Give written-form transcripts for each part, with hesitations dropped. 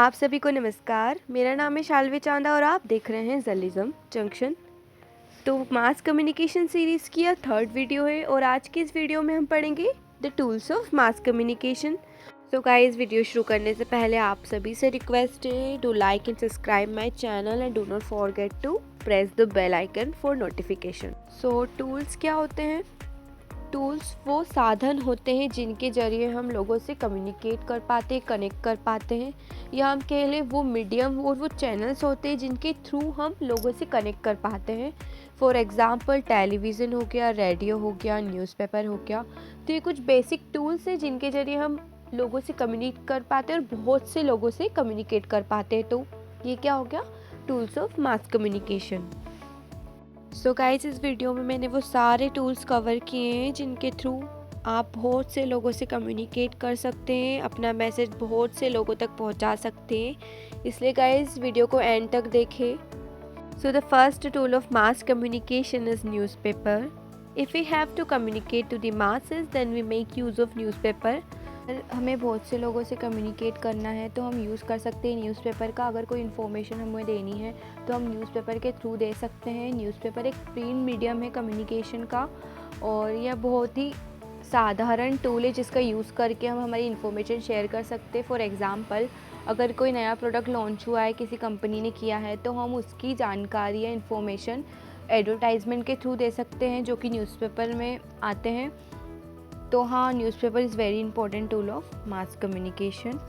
आप सभी को नमस्कार। मेरा नाम है शाल्वी चांदा और आप देख रहे हैं जर्नलिज्म जंक्शन। तो मास कम्युनिकेशन सीरीज़ की यह थर्ड वीडियो है और आज की इस वीडियो में हम पढ़ेंगे the tools of mass communication. तो गाइस, वीडियो शुरू करने से पहले आप सभी से रिक्वेस्ट है to like and subscribe my channel and do not forget to press the bell icon for notification. So tools क्या होते हैं? टूल्स वो साधन होते हैं जिनके ज़रिए हम लोगों से कम्युनिकेट कर पाते हैं, कनेक्ट कर पाते हैं, या हम कह लें वो मीडियम और वो चैनल्स होते हैं जिनके थ्रू हम लोगों से कनेक्ट कर पाते हैं। फॉर एग्ज़ाम्पल टेलीविज़न हो गया, रेडियो हो गया, न्यूज़पेपर हो गया। तो ये कुछ बेसिक टूल्स हैं जिनके ज़रिए हम लोगों से कम्युनिकेट कर पाते हैं और बहुत से लोगों से कम्युनिकेट कर पाते हैं। तो ये क्या हो गया? Tools of mass communication. So guys, इस वीडियो में मैंने वो सारे टूल्स कवर किए हैं जिनके थ्रू आप बहुत से लोगों से कम्युनिकेट कर सकते हैं, अपना मैसेज बहुत से लोगों तक पहुंचा सकते हैं। इसलिए गाइस, वीडियो को एंड तक देखें। So the first tool of mass communication is newspaper. If we have to communicate to the masses then we make use of newspaper. हमें बहुत से लोगों से कम्युनिकेट करना है तो हम यूज़ कर सकते हैं न्यूज़पेपर का। अगर कोई इन्फॉर्मेशन हमें देनी है तो हम न्यूज़पेपर के थ्रू दे सकते हैं। न्यूज़पेपर एक प्रिंट मीडियम है कम्युनिकेशन का और यह बहुत ही साधारण टूल है जिसका यूज़ करके हम हमारी इन्फॉर्मेशन शेयर कर सकते हैं। फॉर एग्ज़ाम्पल, अगर कोई नया प्रोडक्ट लॉन्च हुआ है, किसी कंपनी ने किया है, तो हम उसकी जानकारी या इन्फॉर्मेशन एडवर्टाइजमेंट के थ्रू दे सकते हैं जो कि न्यूज़पेपर में आते हैं। तो हाँ, newspaper is very important tool of mass communication.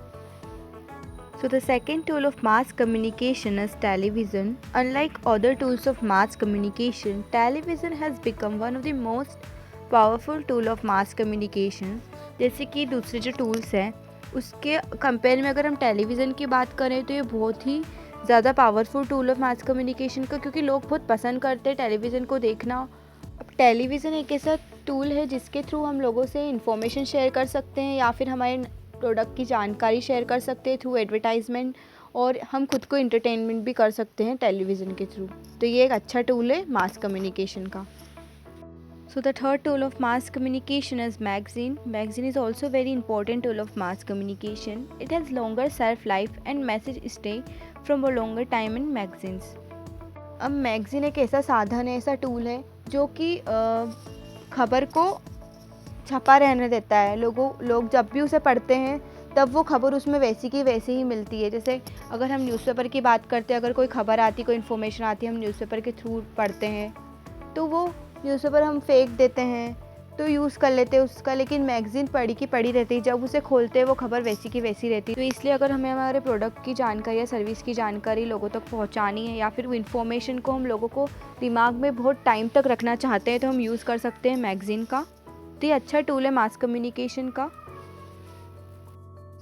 So the second tool of mass communication is television. Unlike other tools of mass communication, television has become one of the most powerful tool of mass communication. जैसे कि दूसरे जो tools हैं उसके compare में अगर हम television की बात करें तो ये बहुत ही ज़्यादा powerful tool of mass communication का, क्योंकि लोग बहुत पसंद करते हैं टेलीविज़न को देखना। अब टेलीविज़न एक ऐसा टूल है जिसके थ्रू हम लोगों से इन्फॉर्मेशन शेयर कर सकते हैं या फिर हमारे प्रोडक्ट की जानकारी शेयर कर सकते हैं थ्रू एडवर्टाइजमेंट, और हम खुद को इंटरटेनमेंट भी कर सकते हैं टेलीविज़न के थ्रू। तो ये एक अच्छा टूल है मास कम्युनिकेशन का। So the third tool of mass communication is magazine. Magazine is also very important tool of mass communication. It has longer self life and message stay from a longer time in magazines. अब magazine एक ऐसा साधन है, ऐसा tool है जो कि खबर को छपा रहने देता है। लोग जब भी उसे पढ़ते हैं तब वो खबर उसमें वैसी की वैसी ही मिलती है। जैसे अगर हम न्यूज़पेपर की बात करते हैं, अगर कोई खबर आती, कोई इन्फॉर्मेशन आती है, हम न्यूज़पेपर के थ्रू पढ़ते हैं तो वो न्यूज़पेपर हम फेंक देते हैं, तो यूज़ कर लेते हैं उसका। लेकिन मैगज़ीन पढ़ी की पढ़ी रहती है, जब उसे खोलते हैं वो खबर वैसी की वैसी रहती है। तो इसलिए अगर हमें हमारे प्रोडक्ट की जानकारी या सर्विस की जानकारी लोगों तक पहुंचानी है, या फिर वो इन्फॉर्मेशन को हम लोगों को दिमाग में बहुत टाइम तक रखना चाहते हैं, तो हम यूज़ कर सकते हैं मैगज़ीन का। तो ये अच्छा टूल है मास कम्युनिकेशन का।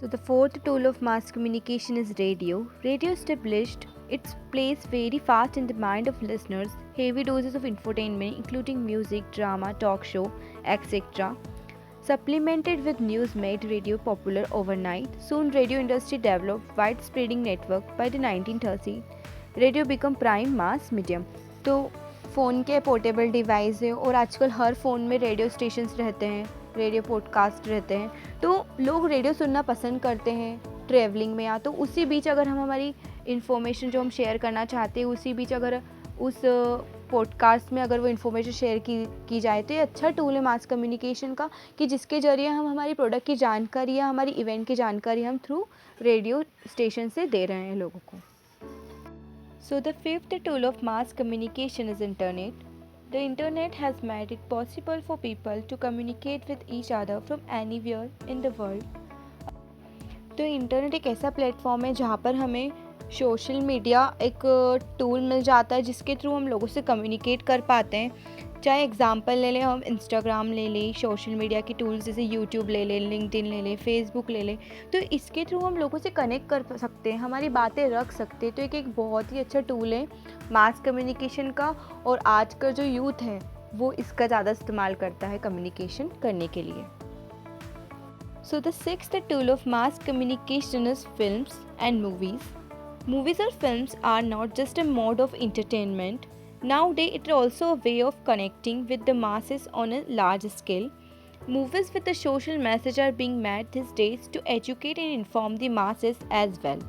So the fourth tool of mass communication is radio. Radio established its place very fast in the mind of listeners. Heavy doses of infotainment, including music, drama, talk show, etc., supplemented with news made radio popular overnight. Soon radio industry developed widespreading network. By the 1930s, radio became prime mass medium. तो phone के portable device है और आजकल हर phone में radio stations रहते हैं, radio podcast रहते हैं, तो लोग रेडियो सुनना पसंद करते हैं ट्रैवलिंग में। या तो उसी बीच अगर हम हमारी इन्फॉर्मेशन जो हम शेयर करना चाहते हैं, उसी बीच अगर उस पॉडकास्ट में अगर वो इन्फॉर्मेशन शेयर की जाए, तो ये अच्छा टूल है मास कम्युनिकेशन का, कि जिसके ज़रिए हम हमारी प्रोडक्ट की जानकारी या हमारी इवेंट की जानकारी हम थ्रू रेडियो स्टेशन से दे रहे हैं लोगों को। So the fifth tool of mass communication is internet. The internet has made it possible for people to communicate with each other from anywhere in the world. तो internet एक ऐसा platform है जहाँ पर हमें सोशल मीडिया एक tool मिल जाता है जिसके थ्रू हम लोगों से कम्युनिकेट कर पाते हैं। चाहे एग्जांपल ले लें, हम इंस्टाग्राम ले लें, सोशल मीडिया की टूल्स जैसे यूट्यूब ले लें, लिंक्डइन ले लें, फेसबुक ले लें, तो इसके थ्रू हम लोगों से कनेक्ट कर सकते हैं, हमारी बातें रख सकते हैं। तो एक बहुत ही अच्छा टूल है मास कम्युनिकेशन का, और आज का जो यूथ है वो इसका ज़्यादा इस्तेमाल करता है कम्युनिकेशन करने के लिए। So the sixth tool of mass communication is films and movies. Movies or films are not just a mode of entertainment. Nowadays, it is also a way of connecting with the masses on a large scale. Movies with a social message are being made these days to educate and inform the masses as well.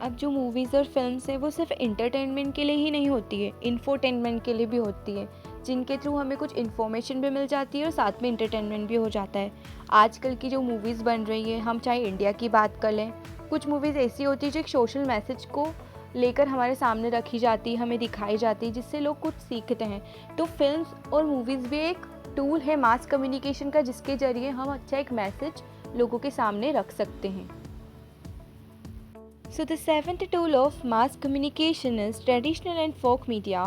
अब जो movies और films हैं वो सिर्फ entertainment के लिए ही नहीं होती है, इन्फोटेनमेंट के लिए भी होती है, जिनके थ्रू हमें कुछ इन्फॉर्मेशन भी मिल जाती है और साथ में एंटरटेनमेंट भी हो जाता है। आजकल की जो मूवीज़ बन रही है, हम चाहे इंडिया की बात कर लें, कुछ मूवीज़ ऐसी होती है जो एक सोशल मैसेज को लेकर हमारे सामने रखी जाती है, हमें दिखाई जाती है, जिससे लोग कुछ सीखते हैं। तो फिल्म्स और मूवीज़ भी एक टूल है मास कम्युनिकेशन का, जिसके ज़रिए हम अच्छा एक मैसेज लोगों के सामने रख सकते हैं। So the seventh tool of mass communication is traditional and folk media.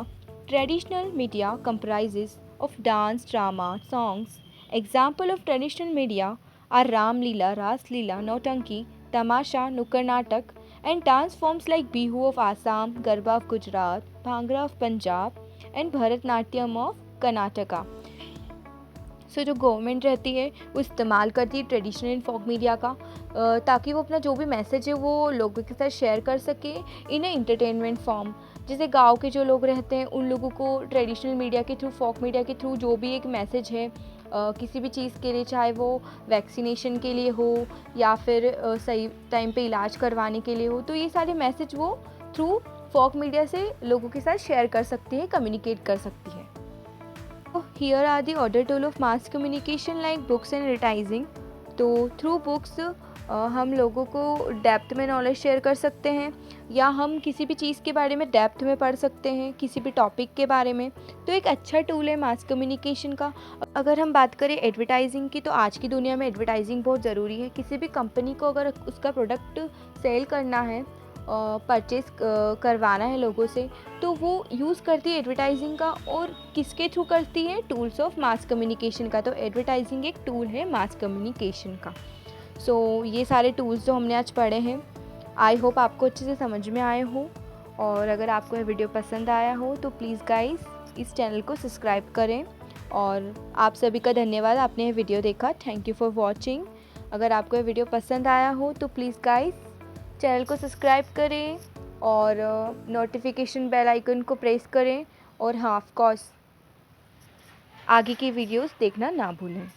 Traditional media comprises of dance, drama, songs. Example of traditional media are Ram Leela, Ras Leela, Nautanki, Tamasha, Nukkar Natak, and dance forms like Bihu of Assam, Garba of Gujarat, Bhangra of Punjab, and Bharatnatyam of Karnataka. सो जो government रहती है वो इस्तेमाल करती है traditional and folk media का, ताकि वो अपना जो भी मैसेज है वो लोगों के साथ शेयर कर सके इन एंटरटेनमेंट फॉर्म। जैसे गांव के जो लोग रहते हैं उन लोगों को ट्रेडिशनल मीडिया के थ्रू, फोक मीडिया के थ्रू जो भी एक मैसेज है किसी भी चीज़ के लिए, चाहे वो वैक्सीनेशन के लिए हो या फिर सही टाइम पे इलाज करवाने के लिए हो, तो ये सारे मैसेज वो थ्रू फोक मीडिया से लोगों के साथ शेयर कर सकती है, कम्युनिकेट कर सकती है। Here are the other tool of mass communication like books and advertising. तो थ्रू बुक्स हम लोगों को डेप्थ में नॉलेज शेयर कर सकते हैं, या हम किसी भी चीज़ के बारे में डेप्थ में पढ़ सकते हैं, किसी भी टॉपिक के बारे में। तो एक अच्छा टूल है मास कम्युनिकेशन का। अगर हम बात करें एडवर्टाइजिंग की, तो आज की दुनिया में एडवर्टाइजिंग बहुत ज़रूरी है। किसी भी कंपनी को अगर उसका प्रोडक्ट सेल करना है, परचेज़ करवाना है लोगों से, तो वो यूज़ करती है एडवर्टाइजिंग का। और किसके थ्रू करती है? टूल्स ऑफ मास कम्युनिकेशन का। तो एडवर्टाइजिंग एक टूल है मास कम्युनिकेशन का। सो ये सारे टूल्स जो हमने आज पढ़े हैं, आई होप आपको अच्छे से समझ में आए हो। और अगर आपको यह वीडियो पसंद आया हो तो प्लीज़ गाइस इस चैनल को सब्सक्राइब करें। और आप सभी का धन्यवाद, आपने यह वीडियो देखा। Thank you for watching. अगर आपको यह वीडियो पसंद आया हो तो प्लीज़ गाइस चैनल को सब्सक्राइब करें और नोटिफिकेशन बेल आइकन को प्रेस करें। और हाँ, ऑफ कोर्स आगे की वीडियोस देखना ना भूलें।